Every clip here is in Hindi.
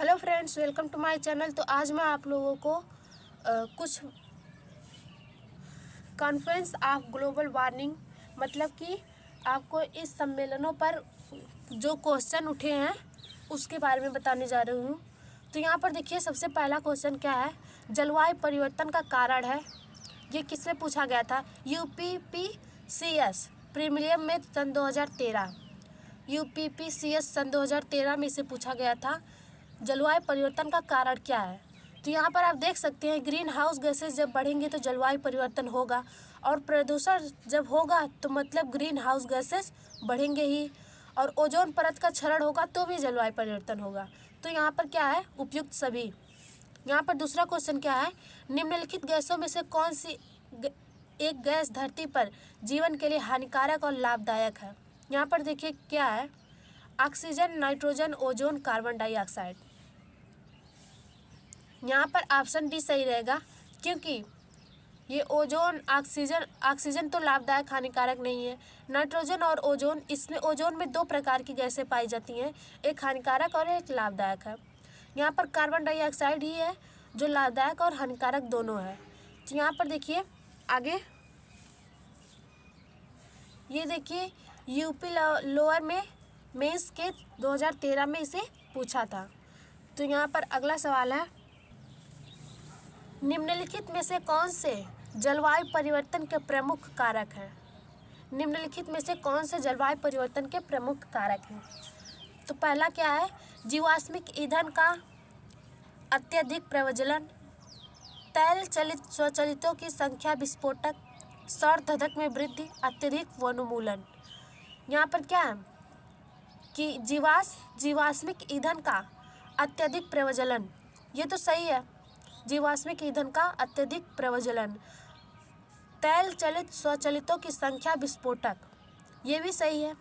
Hello friends, welcome to my channel. तो आज मैं आप लोगों को कुछ कॉन्फ्रेंस ऑफ ग्लोबल वार्मिंग मतलब कि आपको इस सम्मेलनों पर जो क्वेश्चन उठे हैं उसके बारे में बताने जा रही हूँ। तो यहाँ पर देखिए, सबसे पहला क्वेश्चन क्या है, जलवायु परिवर्तन का कारण है। ये किसमें पूछा गया था? UPPCS प्रीमियम में सन 2013। UPPCS सन 2013 में इसे पूछा गया था, जलवायु परिवर्तन का कारण क्या है। तो यहाँ पर आप देख सकते हैं, ग्रीन हाउस गैसेज जब बढ़ेंगे तो जलवायु परिवर्तन होगा, और प्रदूषण जब होगा तो मतलब ग्रीन हाउस गैसेज बढ़ेंगे ही, और ओजोन परत का क्षरण होगा तो भी जलवायु परिवर्तन होगा। तो यहाँ पर क्या है, उपयुक्त सभी। यहाँ पर दूसरा क्वेश्चन क्या है, निम्नलिखित गैसों में से कौन सी एक गैस धरती पर जीवन के लिए हानिकारक और लाभदायक है? यहाँ पर देखिए क्या है, oxygen, nitrogen, ozone, carbon dioxide. यहाँ पर ऑप्शन डी सही रहेगा, क्योंकि ये ओजोन, ऑक्सीजन तो लाभदायक हानिकारक नहीं है। नाइट्रोजन और ओजोन, इसमें ओजोन में 2 प्रकार की गैसें पाई जाती हैं, एक हानिकारक और एक लाभदायक है। यहाँ पर कार्बन डाइऑक्साइड ही है जो लाभदायक और हानिकारक दोनों है। तो यहाँ पर देखिए आगे, ये देखिए यूपी लोअर में मेंस के 2013 में इसे पूछा था। तो यहाँ पर अगला सवाल है, निम्नलिखित में से कौन से जलवायु परिवर्तन के प्रमुख कारक हैं? निम्नलिखित में से कौन से जलवायु परिवर्तन के प्रमुख कारक हैं? तो पहला क्या है, जीवाश्मिक ईंधन का अत्यधिक प्रज्वलन, तैल चलित स्वचालितों की संख्या विस्फोटक, सौर धधक में वृद्धि, अत्यधिक वनोन्मूलन। यहाँ पर क्या है कि जीवाश्मिक ईंधन का अत्यधिक प्रज्वलन, ये तो सही है, जीवाश्मिक ईंधन का अत्यधिक प्रज्वलन। तैल चलित स्वचालितों की संख्या विस्फोटक, ये भी सही है।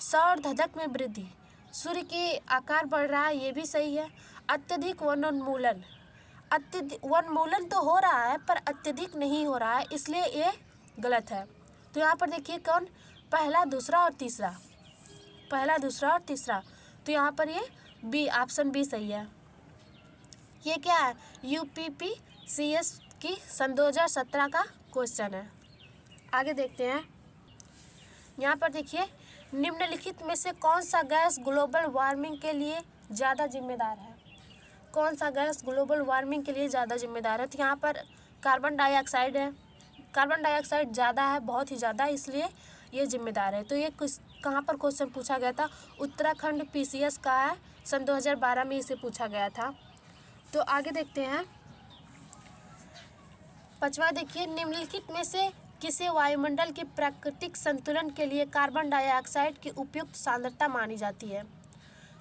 सौर धधक में वृद्धि, सूर्य की आकार बढ़ रहा है, ये भी सही है। अत्यधिक वनोन्मूलन, वनोन्मूलन तो हो रहा है पर अत्यधिक नहीं हो रहा है, इसलिए ये गलत है। तो यहाँ पर देखिए कौन, पहला, दूसरा और तीसरा, पहला, दूसरा और तीसरा। तो यहाँ पर ये बी, ऑप्शन बी सही है। ये क्या है, UPPCS की सन 2017 का क्वेश्चन है। आगे देखते हैं, यहाँ पर देखिए, निम्नलिखित में से कौन सा गैस ग्लोबल वार्मिंग के लिए ज़्यादा जिम्मेदार है? कौन सा गैस ग्लोबल वार्मिंग के लिए ज़्यादा जिम्मेदार है? तो यहाँ पर कार्बन डाइऑक्साइड है। कार्बन डाइऑक्साइड ज़्यादा है, बहुत ही ज़्यादा, इसलिए ये जिम्मेदार है। तो ये कहाँ पर क्वेश्चन पूछा गया था? उत्तराखंड PCS का है, सन 2012 में इसे पूछा गया था। तो आगे देखते हैं, पांचवा देखिए, निम्नलिखित में से किसे वायुमंडल के प्राकृतिक संतुलन के लिए कार्बन डाइऑक्साइड की उपयुक्त सांद्रता मानी जाती है?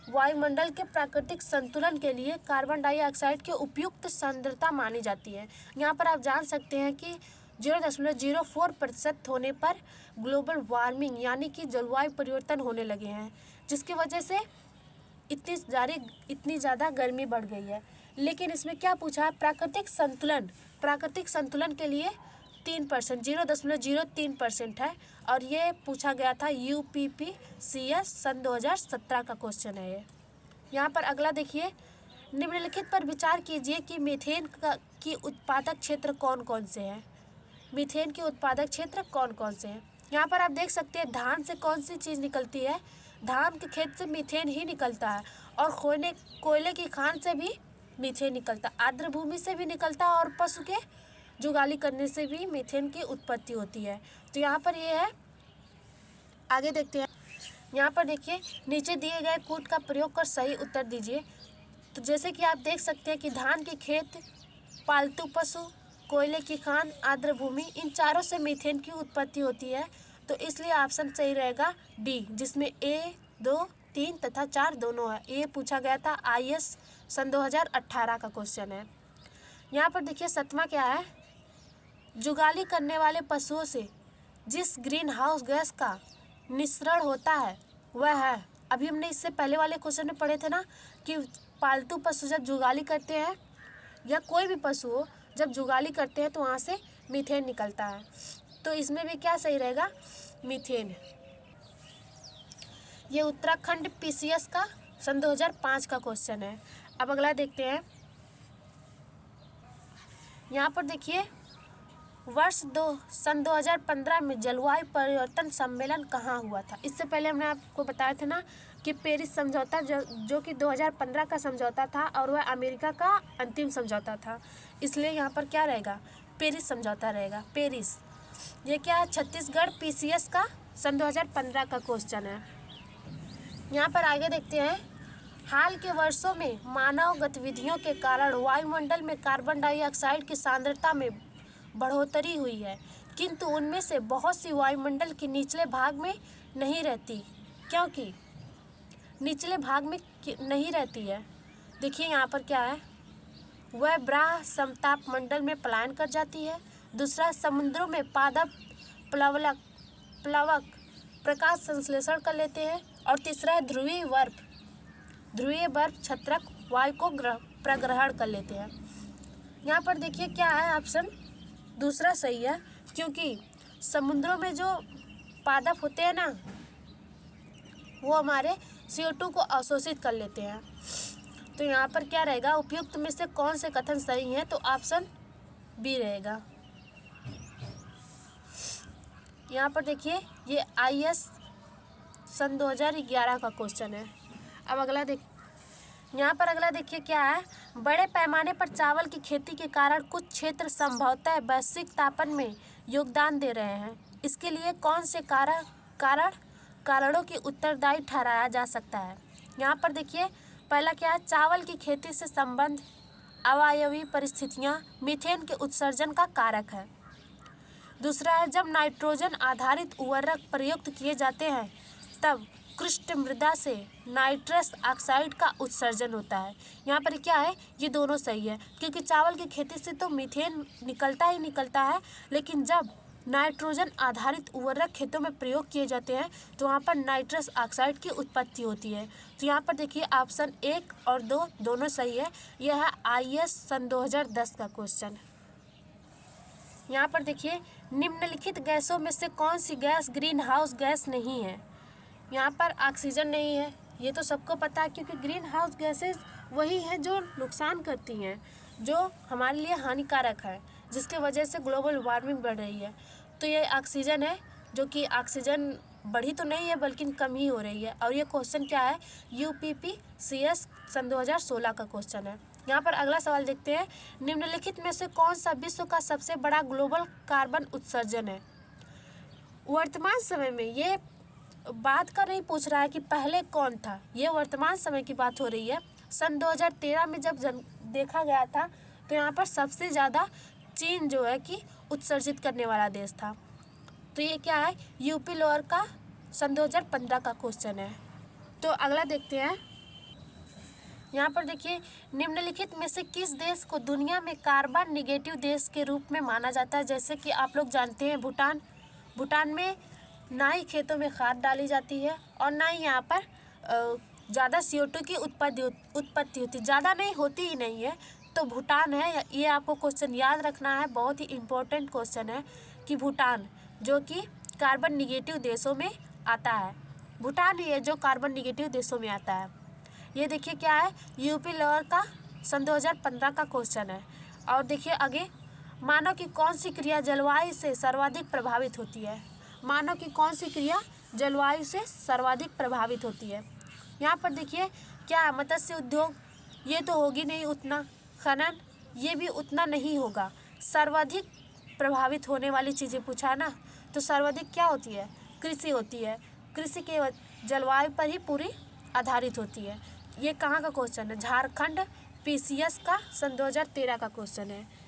वायुमंडल के प्राकृतिक संतुलन के लिए कार्बन डाइऑक्साइड की उपयुक्त सांद्रता मानी जाती है। यहाँ पर आप जान सकते हैं कि 0.04% होने पर ग्लोबल वार्मिंग यानी कि जलवायु परिवर्तन होने लगे हैं, जिसकी वजह से इतनी ज़्यादा गर्मी बढ़ गई है। लेकिन इसमें क्या पूछा है, प्राकृतिक संतुलन के लिए 3%, 0.03% है, और ये पूछा गया था UPPCS सन 2017 का क्वेश्चन है ये। यहाँ पर अगला देखिए, निम्नलिखित पर विचार कीजिए कि मीथेन की उत्पादक क्षेत्र कौन कौन से हैं? मीथेन के उत्पादक क्षेत्र कौन कौन से हैं? यहाँ पर आप देख सकते हैं, धान से कौन सी चीज़ निकलती है? धान के खेत से मीथेन ही निकलता है, और कोयले की खान से भी मीथेन निकलता, आर्द्र भूमि से भी निकलता, और पशु के जुगाली करने से भी मीथेन की उत्पत्ति होती है। तो यहाँ पर ये है। आगे देखते हैं, यहाँ पर देखिए, नीचे दिए गए कूट का प्रयोग कर सही उत्तर दीजिए। तो जैसे कि आप देख सकते हैं कि धान के खेत, पालतू पशु, कोयले की खान, आर्द्र भूमि, इन चारों से मीथेन की उत्पत्ति होती है। तो इसलिए ऑप्शन सही रहेगा डी, जिसमें 1, 2, 3 तथा 4 दोनों है। ये पूछा गया था IS सन 2018 का क्वेश्चन है। यहाँ पर देखिए, सातवां क्या है, जुगाली करने वाले पशुओं से जिस ग्रीन हाउस गैस का निस्सरण होता है वह है, अभी हमने इससे पहले वाले क्वेश्चन में पढ़े थे ना कि पालतू पशु जब जुगाली करते हैं, या कोई भी पशु हो जब जुगाली करते हैं, तो वहाँ से मीथेन निकलता है। तो इसमें भी क्या सही रहेगा, मीथेन। ये उत्तराखंड PCS का सन 2005 का क्वेश्चन है। अब अगला देखते हैं। यहाँ पर देखिए सन 2015 में जलवायु परिवर्तन सम्मेलन कहाँ हुआ था। इससे पहले हमने आपको बताया था ना कि पेरिस समझौता जो कि 2015 का समझौता था और वह अमेरिका का अंतिम समझौता था, इसलिए यहाँ पर क्या रहेगा, पेरिस समझौता रहेगा। पेरिस ये क्या है, छत्तीसगढ़ PCS का सन 2015 का क्वेश्चन है। यहाँ पर आगे देखते हैं। हाल के वर्षों में मानव गतिविधियों के कारण वायुमंडल में कार्बन डाइऑक्साइड की सांद्रता में बढ़ोतरी हुई है, किंतु उनमें से बहुत सी वायुमंडल के निचले भाग में नहीं रहती। क्योंकि निचले भाग में नहीं रहती है, देखिए यहाँ पर क्या है, वह ब्राह समताप मंडल में पलायन कर जाती है। दूसरा, समुद्रों में पादप प्लवक प्रकाश संश्लेषण कर लेते हैं। और तीसरा है ध्रुवीय बर्फ छत्रक वायु को प्रग्रहण कर लेते हैं। यहाँ पर देखिए क्या है, ऑप्शन दूसरा सही है, क्योंकि समुद्रों में जो पादप होते हैं ना, वो हमारे CO2 को अवशोषित कर लेते हैं। तो यहाँ पर क्या रहेगा, उपयुक्त में से कौन से कथन सही हैं, तो ऑप्शन बी रहेगा। यहाँ पर देखिए ये IS सन 2011 का क्वेश्चन है। अब अगला यहाँ पर अगला देखिए क्या है, बड़े पैमाने पर चावल की खेती के कारण कुछ क्षेत्र संभवतः वैश्विक तापन में योगदान दे रहे हैं। इसके लिए कौन से कारणों की उत्तरदायी ठहराया जा सकता है। यहाँ पर देखिए पहला क्या है, चावल की खेती से संबंध अवायवीय परिस्थितियाँ मीथेन के उत्सर्जन का कारक है। दूसरा है, जब नाइट्रोजन आधारित उर्वरक प्रयुक्त किए जाते हैं तब कृष्ण मृदा से नाइट्रस ऑक्साइड का उत्सर्जन होता है। यहाँ पर क्या है, ये दोनों सही है, क्योंकि चावल की खेती से तो मीथेन निकलता ही निकलता है, लेकिन जब नाइट्रोजन आधारित उर्वरक खेतों में प्रयोग किए जाते हैं तो वहाँ पर नाइट्रस ऑक्साइड की उत्पत्ति होती है। तो यहाँ पर देखिए ऑप्शन 1 और 2 दोनों सही है। यह है IS सन 2010 का क्वेश्चन। यहाँ पर देखिए निम्नलिखित गैसों में से कौन सी गैस ग्रीन हाउस गैस नहीं है। यहाँ पर ऑक्सीजन नहीं है, ये तो सबको पता है, क्योंकि ग्रीन हाउस गैसेज वही हैं जो नुकसान करती हैं, जो हमारे लिए हानिकारक है, जिसके वजह से ग्लोबल वार्मिंग बढ़ रही है। तो ये ऑक्सीजन है, जो कि ऑक्सीजन बढ़ी तो नहीं है बल्कि कम ही हो रही है। और ये क्वेश्चन क्या है, UPPCS सन 2016 का क्वेश्चन है। यहाँ पर अगला सवाल देखते हैं। निम्नलिखित में से कौन सा विश्व का सबसे बड़ा ग्लोबल कार्बन उत्सर्जन है। वर्तमान समय में ये बात का नहीं पूछ रहा है कि पहले कौन था, ये वर्तमान समय की बात हो रही है। सन 2013 में जब देखा गया था तो यहाँ पर सबसे ज़्यादा चीन जो है कि उत्सर्जित करने वाला देश था। तो ये क्या है, यूपी लोअर का सन 2015 का क्वेश्चन है। तो अगला देखते हैं। यहाँ पर देखिए निम्नलिखित में से किस देश को दुनिया में कार्बन निगेटिव देश के रूप में माना जाता है। जैसे कि आप लोग जानते हैं भूटान में ना ही खेतों में खाद डाली जाती है और ना ही यहाँ पर ज़्यादा CO2 की उत्पत्ति होती, ज़्यादा नहीं होती ही नहीं है। तो भूटान है, ये आपको क्वेश्चन याद रखना है, बहुत ही इम्पोर्टेंट क्वेश्चन है कि भूटान जो कि कार्बन निगेटिव देशों में आता है, भूटान ही है जो कार्बन निगेटिव देशों में आता है। ये देखिए क्या है, यूपी लोअर का सन 2015 का क्वेश्चन है। और देखिए आगे, मानव की कौन सी क्रिया जलवायु से सर्वाधिक प्रभावित होती है। मानव की कौन सी क्रिया जलवायु से सर्वाधिक प्रभावित होती है। यहाँ पर देखिए क्या है, मत्स्य उद्योग, ये तो होगी नहीं उतना, खनन ये भी उतना नहीं होगा। सर्वाधिक प्रभावित होने वाली चीज़ें पूछा है ना, तो सर्वाधिक क्या होती है, कृषि होती है। कृषि के जलवायु पर ही पूरी आधारित होती है। ये कहाँ का क्वेश्चन है, झारखंड PCS का सन 2013 का क्वेश्चन है।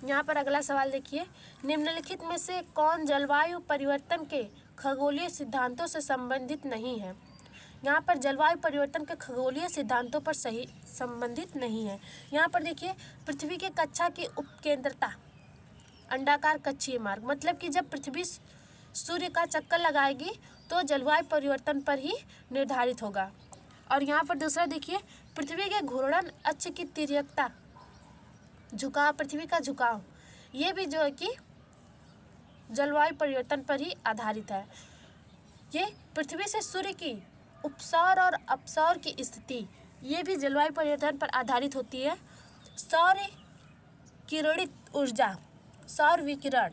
यहाँ पर अगला सवाल देखिए, निम्नलिखित में से कौन जलवायु परिवर्तन के खगोलीय सिद्धांतों से संबंधित नहीं है। यहाँ पर जलवायु परिवर्तन के खगोलीय सिद्धांतों पर सही संबंधित नहीं है। यहाँ पर देखिए पृथ्वी के कक्षा की उपकेंद्रता अंडाकार कक्षीय मार्ग, मतलब कि जब पृथ्वी सूर्य का चक्कर लगाएगी तो जलवायु परिवर्तन पर ही निर्धारित होगा। और यहाँ पर दूसरा देखिए, पृथ्वी के घूर्णन अक्ष की तिर्यकता, झुकाव, पृथ्वी का झुकाव, ये भी जो है कि जलवायु परिवर्तन पर ही आधारित है। ये पृथ्वी से सूर्य की उपसौर और अपसौर की स्थिति, ये भी जलवायु परिवर्तन पर आधारित होती है। सौर किरणित ऊर्जा, सौर विकिरण,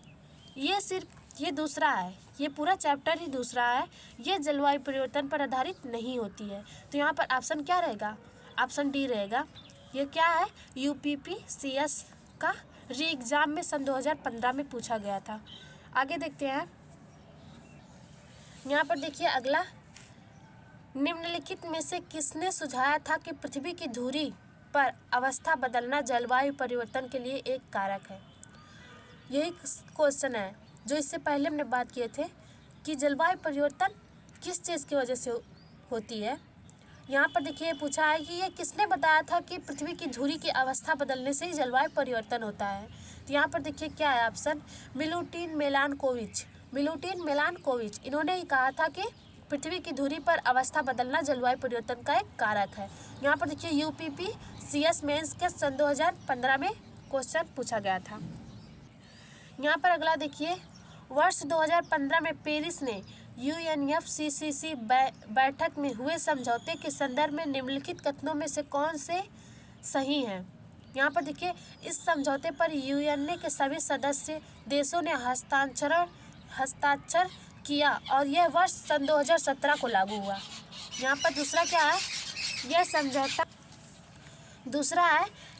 ये दूसरा है, ये पूरा चैप्टर ही दूसरा है, ये जलवायु परिवर्तन पर आधारित नहीं होती है। तो यहाँ पर ऑप्शन क्या रहेगा? ऑप्शन डी रहेगा। ये क्या है? UPPCS का री एग्ज़ाम में सन 2015 में पूछा गया था। आगे देखते हैं। यहाँ पर देखिए अगला, निम्नलिखित में से किसने सुझाया था कि पृथ्वी की धुरी पर अवस्था बदलना जलवायु परिवर्तन के लिए एक कारक है? यही क्वेश्चन है जो इससे पहले हमने बात किए थे कि जलवायु परिवर्तन किस चीज़ की वजह से होती है। यहाँ पर देखिए पूछा है कि ये किसने बताया था कि पृथ्वी की धुरी की अवस्था बदलने से ही जलवायु परिवर्तन होता है। तो यहाँ पर देखिए क्या है ऑप्शन, मिलुटिन मेलानकोविच, इन्होंने ही कहा था कि पृथ्वी की धुरी पर अवस्था बदलना जलवायु परिवर्तन का एक कारक है। यहाँ पर देखिए UPPCS मेंस के सन 2015 में क्वेश्चन पूछा गया था। यहाँ पर अगला देखिए, वर्ष 2015 में पेरिस ने UNFCCC बैठक में हुए समझौते के संदर्भ में निम्नलिखित कथनों में से कौन से सही हैं? यहाँ पर देखिए, इस समझौते पर UN के सभी सदस्य देशों ने हस्ताक्षर किया और यह वर्ष सन 2017 को लागू हुआ। यहाँ पर दूसरा क्या है?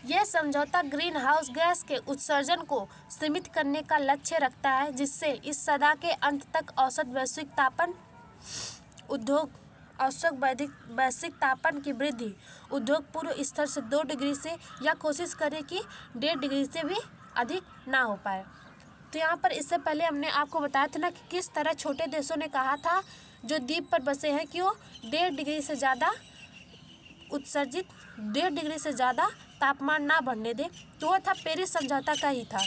यह समझौता ग्रीन हाउस गैस के उत्सर्जन को सीमित करने का लक्ष्य रखता है, जिससे इस सदी के अंत तक औसत वैश्विक तापन की वृद्धि उद्योग पूर्व स्तर से 2 डिग्री से या कोशिश करें कि 1.5 डिग्री से भी अधिक ना हो पाए। तो यहाँ पर इससे पहले हमने आपको बताया था ना कि किस तरह छोटे देशों ने कहा था जो द्वीप पर बसे हैं कि वो 1.5 डिग्री से ज़्यादा उत्सर्जित 1.5 डिग्री से ज़्यादा तापमान ना बढ़ने दे, तो वह था पेरिस समझौता का ही था।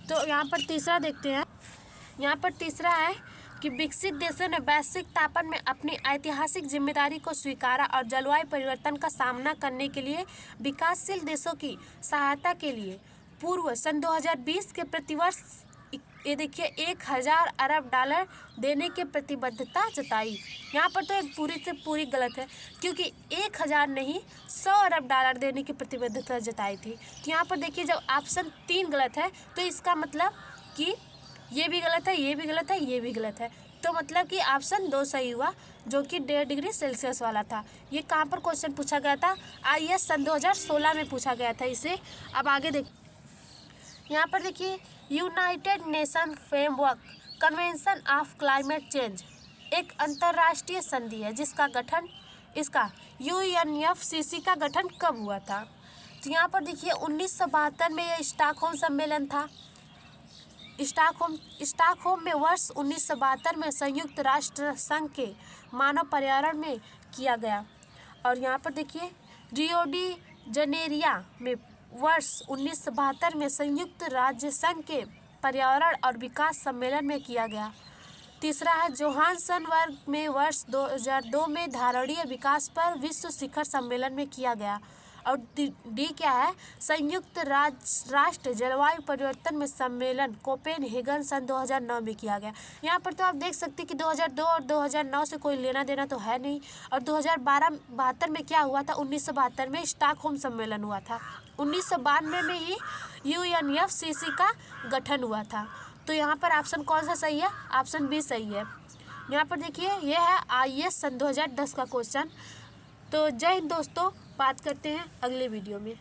तो यहाँ पर तीसरा देखते हैं। यहाँ पर तीसरा है कि विकसित देशों ने वैश्विक तापन में अपनी ऐतिहासिक जिम्मेदारी को स्वीकारा और जलवायु परिवर्तन का सामना करने के लिए विकासशील देशों की सहायता के लिए पूर्व सन 2020 के प्रतिवर्ष ये देखिए 1000 अरब डॉलर देने की प्रतिबद्धता जताई। यहाँ पर तो एक पूरी से पूरी गलत है, क्योंकि 1000 नहीं 100 अरब डॉलर देने की प्रतिबद्धता जताई थी। तो यहाँ पर देखिए जब ऑप्शन 3 गलत है तो इसका मतलब कि ये भी गलत है, ये भी गलत है, ये भी गलत है। तो मतलब कि ऑप्शन 2 सही हुआ, जो कि 1.5 डिग्री सेल्सियस वाला था। ये कहाँ पर क्वेश्चन पूछा गया था? IAS सन 2016 में पूछा गया था इसे। अब आगे देख, यहाँ पर देखिए United nation framework convention of climate change एक अंतर्राष्ट्रीय संधि है जिसका गठन UNFCCC का गठन कब हुआ था? तो यहाँ पर देखिए 1972 में यह स्टॉकहोम सम्मेलन था। स्टॉकहोम में वर्ष 1972 में संयुक्त राष्ट्र संघ के मानव पर्यावरण में किया गया। और यहाँ पर देखिए रियो डी जनेरिया में वर्ष 1972 में संयुक्त राज्य संघ के पर्यावरण और विकास सम्मेलन में किया गया। तीसरा है जोहान्सबर्ग में वर्ष 2002 में धारणीय विकास पर विश्व शिखर सम्मेलन में किया गया। और डी क्या है? संयुक्त राष्ट्र जलवायु परिवर्तन में सम्मेलन कोपेनहेगन सन 2009 में किया गया। यहाँ पर तो आप देख सकते हैं कि 2002 और 2009 से कोई लेना देना तो है नहीं। और 1972 में क्या हुआ था? 1972 में स्टॉकहोम सम्मेलन हुआ था। 1992 में ही UNFCCC का गठन हुआ था। तो यहाँ पर ऑप्शन कौन सा सही है? ऑप्शन बी सही है। यहाँ पर देखिए यह है IAS सन 2010 का क्वेश्चन। तो जय हिंद दोस्तों, बात करते हैं अगले वीडियो में।